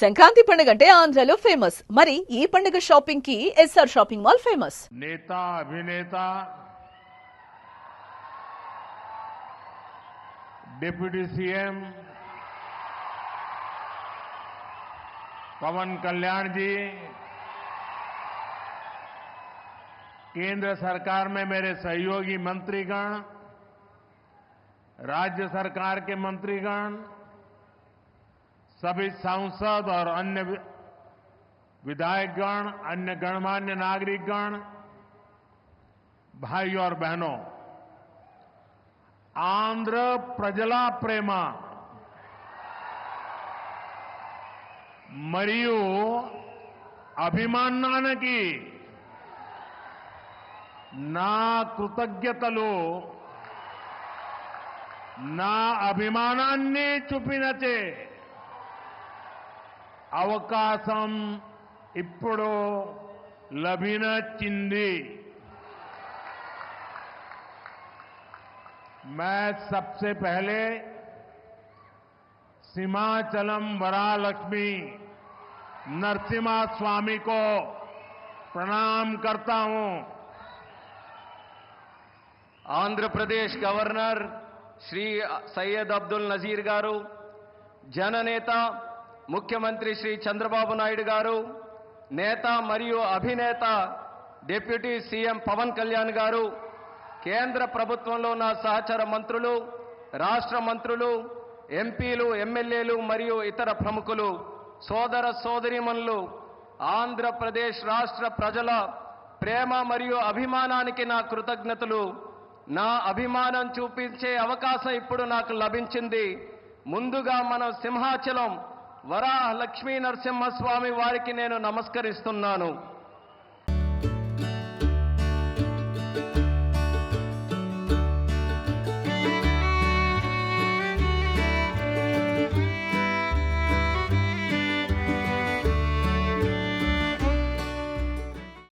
సంక్రాంతి పండుగ అంటే ఆంధ్రలో ఫేమస్. మరి ఈ పండుగ షాపింగ్ కి ఎస్ఆర్ షాపింగ్ మాల్ ఫేమస్. नेता अभिनेता डिप्टी सीएम पवन कल्याण जी, केंद्र सरकार में मेरे सहयोगी मंत्रीगण, राज्य सरकार के मंत्रीगण, सभी सांसद और अन्य विधायकगण, अन्य गणमान्य नागरिकगण, भाई और बहनों, आंध्र प्रजला प्रेमा मरियु अभिमानानकी ना कृतज्ञतलु ना అభిమానాన్ని చూపినచే అవకాశం ఇప్పుడు లభించింది. मैं सबसे पहले सीमाचलम वरालक्ष्मी नरसिम्हा स्वामी को प्रणाम करता हूं. आंध्र प्रदेश गवर्नर श्री सैयद अब्दुल नजीर गारू, जननेता मुख्यमंत्री श्री चंद्रबाबु नायडू गारू, नेता मरियु अभिनेత డిప్యూటీ సీఎం పవన్ కళ్యాణ్ గారు, కేంద్ర ప్రభుత్వంలో నా సహచర మంత్రులు, రాష్ట్ర మంత్రులు, ఎంపీలు, ఎమ్మెల్యేలు మరియు ఇతర ప్రముఖులు, సోదర సోదరీమణులు, ఆంధ్రప్రదేశ్ రాష్ట్ర ప్రజల ప్రేమ మరియు అభిమానానికి నా కృతజ్ఞతలు. నా అభిమానం చూపించే అవకాశం ఇప్పుడు నాకు లభించింది. ముందుగా మనం సింహాచలం వరాహ లక్ష్మీ నరసింహస్వామి వారికి నేను నమస్కరిస్తున్నాను.